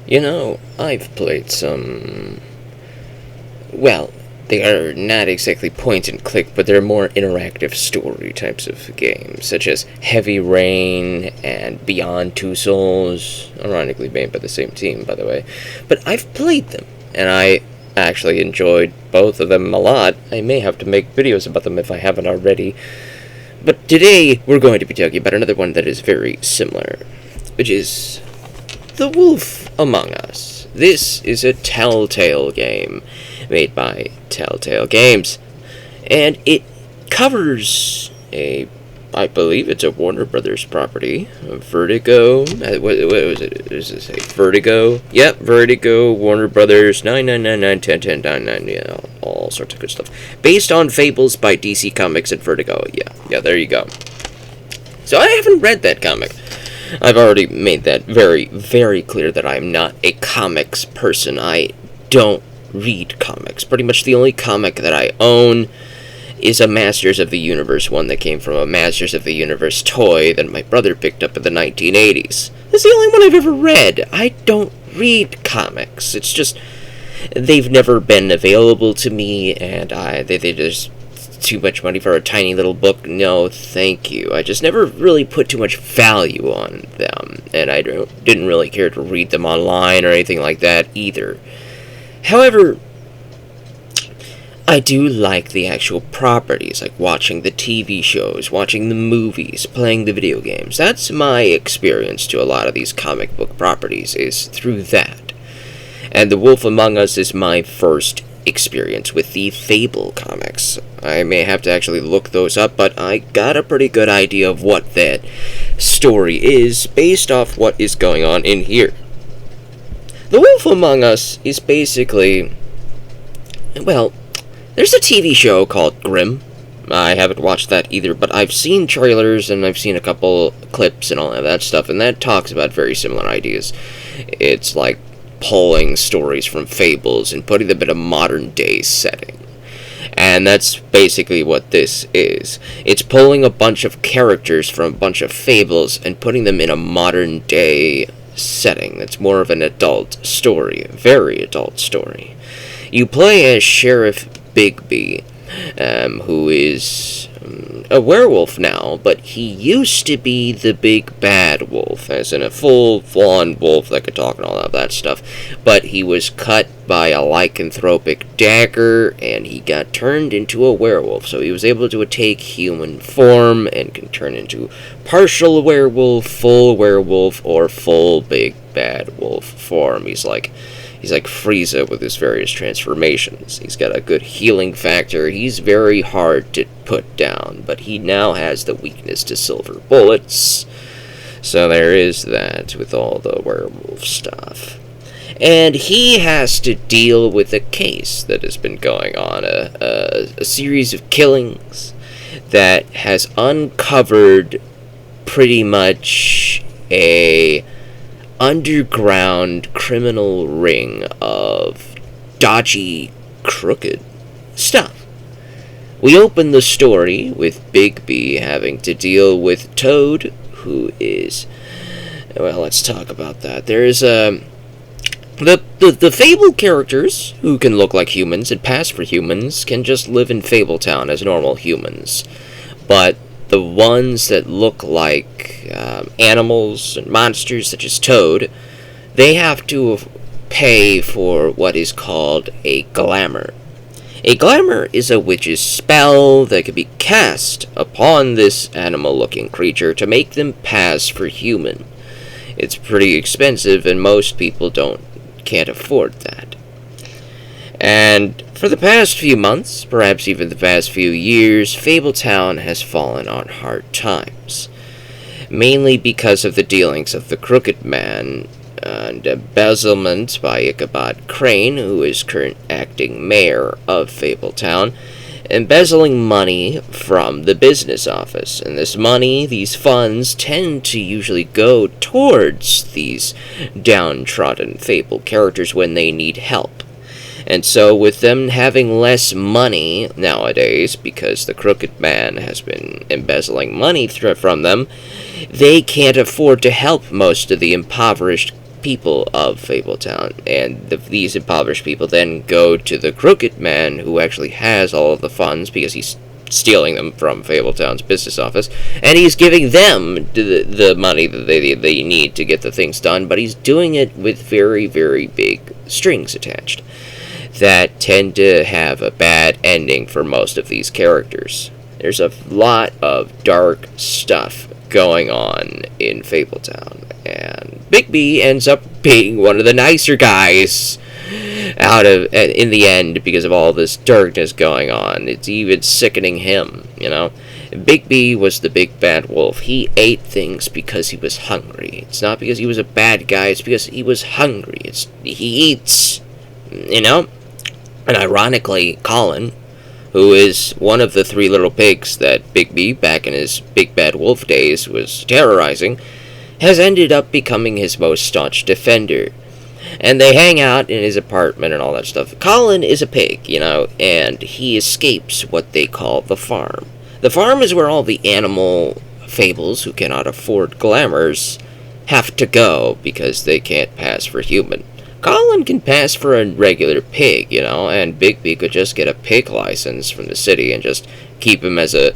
I've played some. Well, they are not exactly point and click, but they're more interactive story types of games, such as Heavy Rain and Beyond Two Souls, ironically made by the same team, by the way. But I've played them, and I actually enjoyed both of them a lot. I may have to make videos about them if I haven't already. But today, we're going to be talking about another one that is very similar, which is The Wolf Among Us. This is a Telltale game made by Telltale Games, and it covers I believe it's a Warner Brothers property, Vertigo. What was it? Does it say Vertigo? Yep, Vertigo, Warner Brothers, 999910999, yeah, all sorts of good stuff. Based on fables by DC Comics and Vertigo. Yeah, there you go. So I haven't read that comic. I've already made that very, very clear that I'm not a comics person. I don't read comics. Pretty much the only comic that I own is a Masters of the Universe one that came from a Masters of the Universe toy that my brother picked up in the 1980s. That's the only one I've ever read. I don't read comics. It's just, they've never been available to me, and they just too much money for a tiny little book. No, thank you. I just never really put too much value on them, and I didn't really care to read them online or anything like that either. However, I do like the actual properties, like watching the TV shows, watching the movies, playing the video games. That's my experience to a lot of these comic book properties, is through that. And The Wolf Among Us is my first experience with the Fable comics. I may have to actually look those up, but I got a pretty good idea of what that story is based off what is going on in here. The Wolf Among Us is basically, well, there's a TV show called Grimm. I haven't watched that either, but I've seen trailers and I've seen a couple clips and all of that stuff, and that talks about very similar ideas. It's like pulling stories from fables and putting them in a modern day setting. And that's basically what this is. It's pulling a bunch of characters from a bunch of fables and putting them in a modern day setting. It's more of an adult story, a very adult story. You play as Sheriff Bigby, who is a werewolf now, but he used to be the big bad wolf, as in a full-on wolf that could talk and all of that stuff. But he was cut by a lycanthropic dagger, and he got turned into a werewolf. So he was able to take human form and can turn into partial werewolf, full werewolf, or full big bad wolf form. He's like Frieza with his various transformations. He's got a good healing factor. He's very hard to put down, but he now has the weakness to silver bullets. So there is that with all the werewolf stuff. And he has to deal with a case that has been going on, a series of killings that has uncovered pretty much a underground criminal ring of dodgy, crooked stuff. We open the story with Bigby having to deal with Toad, who is, well, let's talk about that. There's the Fable characters, who can look like humans and pass for humans, can just live in Fabletown as normal humans. But the ones that look like animals and monsters, such as Toad, they have to pay for what is called a glamour. A glamour is a witch's spell that can be cast upon this animal-looking creature to make them pass for human. It's pretty expensive, and most people can't afford that. And for the past few months, perhaps even the past few years, Fabletown has fallen on hard times. Mainly because of the dealings of the Crooked Man and embezzlement by Ichabod Crane, who is current acting mayor of Fabletown, embezzling money from the business office. And this money, these funds, tend to usually go towards these downtrodden Fable characters when they need help. And so with them having less money nowadays, because the Crooked Man has been embezzling money from them, they can't afford to help most of the impoverished people of Fabletown, and these impoverished people then go to the Crooked Man, who actually has all of the funds because he's stealing them from Fabletown's business office, and he's giving them the money that they need to get the things done, but he's doing it with very, very big strings attached that tend to have a bad ending for most of these characters. There's a lot of dark stuff going on in Fabletown, and Bigby ends up being one of the nicer guys in the end because of all this darkness going on. It's even sickening him, you know. Bigby was the big bad wolf. He ate things because he was hungry. It's not because he was a bad guy, it's because he was hungry. He eats, you know. And ironically, Colin, who is one of the three little pigs that Bigby, back in his big bad wolf days, was terrorizing, has ended up becoming his most staunch defender. And they hang out in his apartment and all that stuff. Colin is a pig, you know, and he escapes what they call the farm. The farm is where all the animal fables who cannot afford glamours have to go because they can't pass for human. Colin can pass for a regular pig, you know, and Bigby could just get a pig license from the city and just keep him as a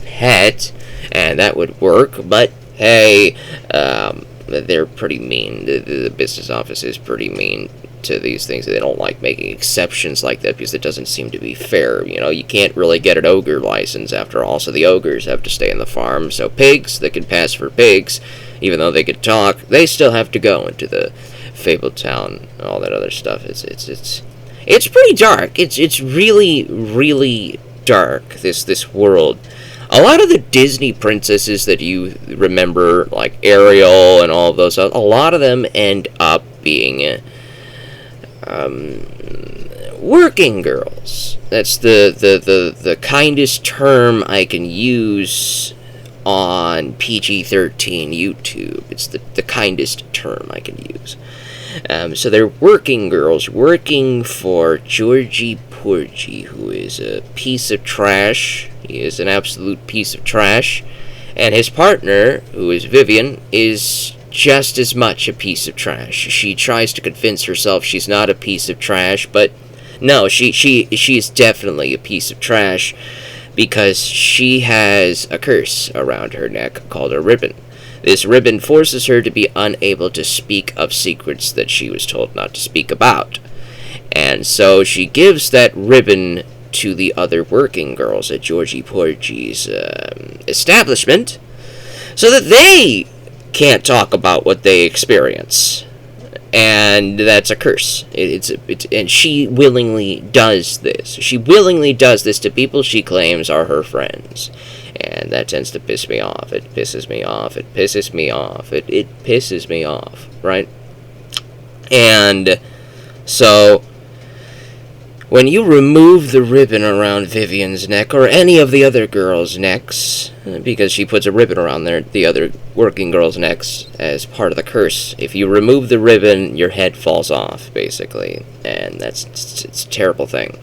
pet, and that would work, but hey, they're pretty mean. The business office is pretty mean to these things. They don't like making exceptions like that because it doesn't seem to be fair. You know, you can't really get an ogre license after all, so the ogres have to stay in the farm. So pigs that can pass for pigs, even though they can talk, they still have to go into the Fabletown and all that other stuff. It's pretty dark. It's really, really dark, this world. A lot of the Disney princesses that you remember, like Ariel and all of those, a lot of them end up being working girls. That's the kindest term I can use on PG-13 YouTube. It's the kindest term I can use. So they're working girls, working for Georgie Porgy, who is a piece of trash. He is an absolute piece of trash. And his partner, who is Vivian, is just as much a piece of trash. She tries to convince herself she's not a piece of trash, but no, she's definitely a piece of trash because she has a curse around her neck called a ribbon. This ribbon forces her to be unable to speak of secrets that she was told not to speak about. And so she gives that ribbon to the other working girls at Georgie Porgy's establishment so that they can't talk about what they experience. And that's a curse. And she willingly does this. She willingly does this to people she claims are her friends. And that tends to piss me off. It pisses me off. It pisses me off. It pisses me off, right? And so when you remove the ribbon around Vivian's neck, or any of the other girls' necks, because she puts a ribbon around the other working girls' necks as part of the curse, if you remove the ribbon, your head falls off, basically. And it's a terrible thing.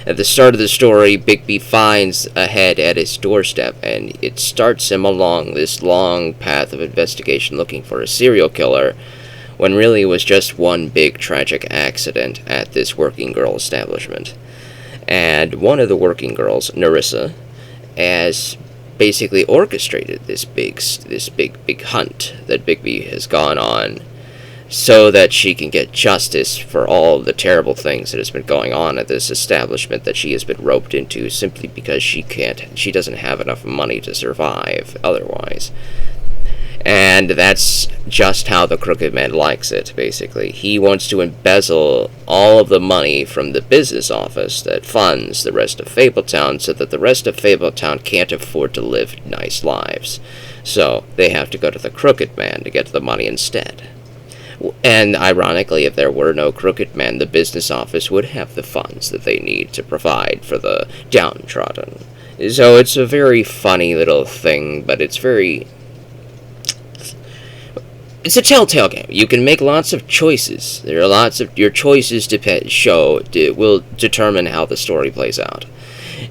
At the start of the story, Bigby finds a head at his doorstep, and it starts him along this long path of investigation looking for a serial killer, when really it was just one big tragic accident at this working girl establishment. And one of the working girls, Narissa, has basically orchestrated this big hunt that Bigby has gone on, so that she can get justice for all the terrible things that has been going on at this establishment that she has been roped into simply because she doesn't have enough money to survive otherwise. And that's just how the Crooked Man likes it, basically. He wants to embezzle all of the money from the business office that funds the rest of Fabletown so that the rest of Fabletown can't afford to live nice lives. So they have to go to the Crooked Man to get the money instead. And ironically, if there were no Crooked Man, the business office would have the funds that they need to provide for the downtrodden. So it's a very funny little thing, but it's a telltale game. You can make lots of choices. There are lots of your choices will determine how the story plays out.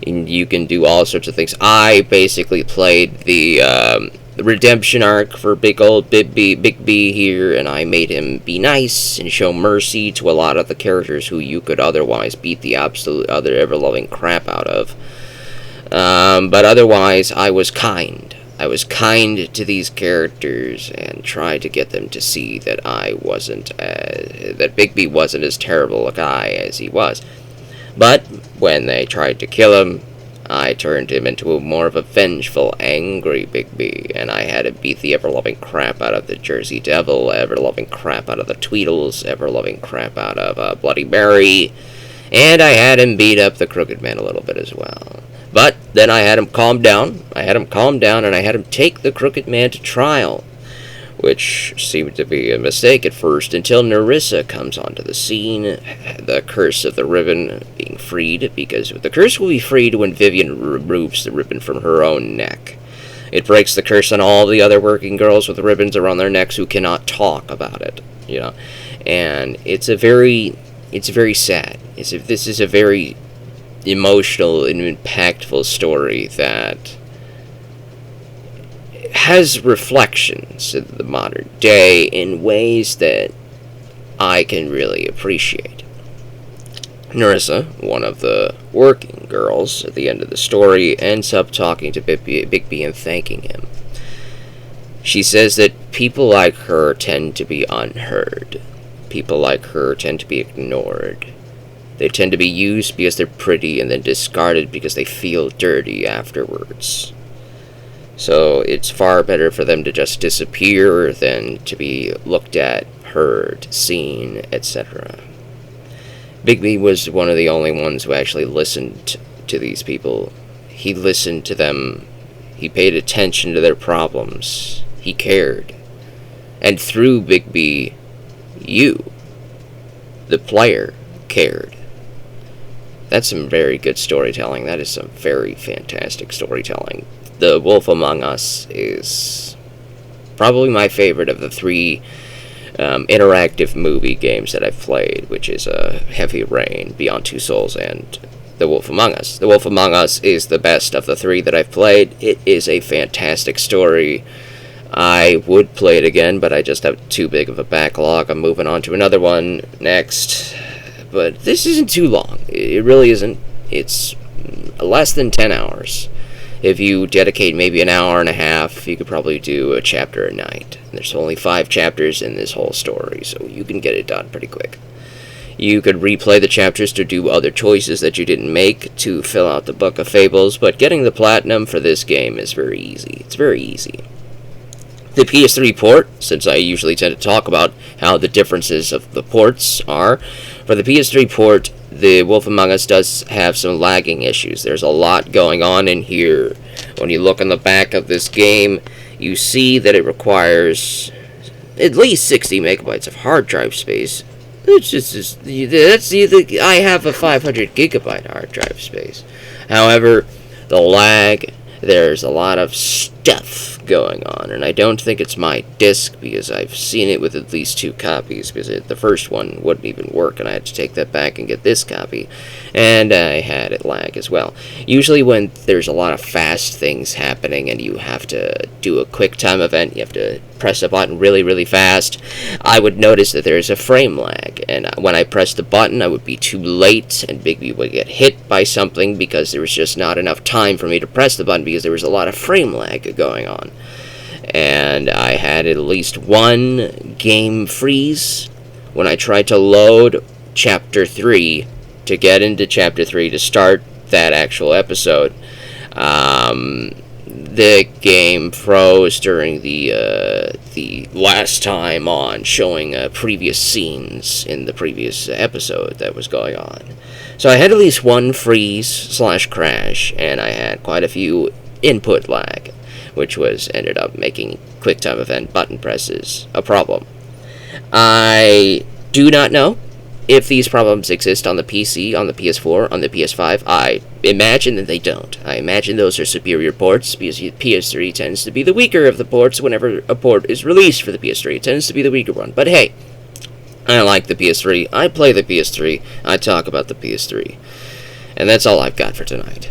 And you can do all sorts of things. I basically played the redemption arc for Big B here, and I made him be nice and show mercy to a lot of the characters who you could otherwise beat the absolute other ever-loving crap out of. But otherwise, I was kind. I was kind to these characters and tried to get them to see that that Big B wasn't as terrible a guy as he was. But when they tried to kill him, I turned him into more of a vengeful, angry Big B, and I had him beat the ever-loving crap out of the Jersey Devil, ever-loving crap out of the Tweedles, ever-loving crap out of Bloody Mary, and I had him beat up the Crooked Man a little bit as well. But then I had him calm down, and I had him take the Crooked Man to trial, which seemed to be a mistake at first until Nerissa comes onto the scene, the curse of the ribbon being freed, because the curse will be freed when Vivian removes the ribbon from her own neck. It breaks the curse on all the other working girls with ribbons around their necks who cannot talk about it, and it's very sad. This is a very emotional and impactful story that has reflections of the modern day in ways that I can really appreciate. Nerissa, one of the working girls at the end of the story, ends up talking to Big B and thanking him. She says that people like her tend to be unheard. People like her tend to be ignored. They tend to be used because they're pretty and then discarded because they feel dirty afterwards. So it's far better for them to just disappear than to be looked at, heard, seen, etc. Big B was one of the only ones who actually listened to these people. He listened to them. He paid attention to their problems. He cared. And through Big B, you, the player, cared. That's some very good storytelling. That is some very fantastic storytelling. The Wolf Among Us is probably my favorite of the three interactive movie games that I've played, which is Heavy Rain, Beyond Two Souls, and The Wolf Among Us. The Wolf Among Us is the best of the three that I've played. It is a fantastic story. I would play it again, but I just have too big of a backlog. I'm moving on to another one next. But this isn't too long. It really isn't. It's less than 10 hours. If you dedicate maybe an hour and a half, you could probably do a chapter a night. There's only 5 chapters in this whole story, so you can get it done pretty quick. You could replay the chapters to do other choices that you didn't make to fill out the Book of Fables, but getting the platinum for this game is very easy. It's very easy. The PS3 port, since I usually tend to talk about how the differences of the ports are, for the PS3 port, The Wolf Among Us does have some lagging issues. There's a lot going on in here. When you look on the back of this game, you see that it requires at least 60 megabytes of hard drive space. I have a 500 gigabyte hard drive space. However, the lag, there's a lot of stuff going on, and I don't think it's my disc, because I've seen it with at least 2 copies, because the first one wouldn't even work, and I had to take that back and get this copy, and I had it lag as well. Usually when there's a lot of fast things happening and you have to do a quick time event, you have to press a button really, really fast, I would notice that there is a frame lag, and when I pressed the button, I would be too late, and Big B would get hit by something because there was just not enough time for me to press the button, because there was a lot of frame lag going on. And I had at least one game freeze when I tried to load Chapter 3 to get into Chapter 3 to start that actual episode. The game froze during the last time on, showing previous scenes in the previous episode that was going on. So I had at least one freeze/crash, and I had quite a few input lag, which ended up making QuickTime event button presses a problem. I do not know if these problems exist on the PC, on the PS4, on the PS5. I imagine that they don't. I imagine those are superior ports, because the PS3 tends to be the weaker of the ports. Whenever a port is released for the PS3, it tends to be the weaker one. But hey, I like the PS3. I play the PS3. I talk about the PS3. And that's all I've got for tonight.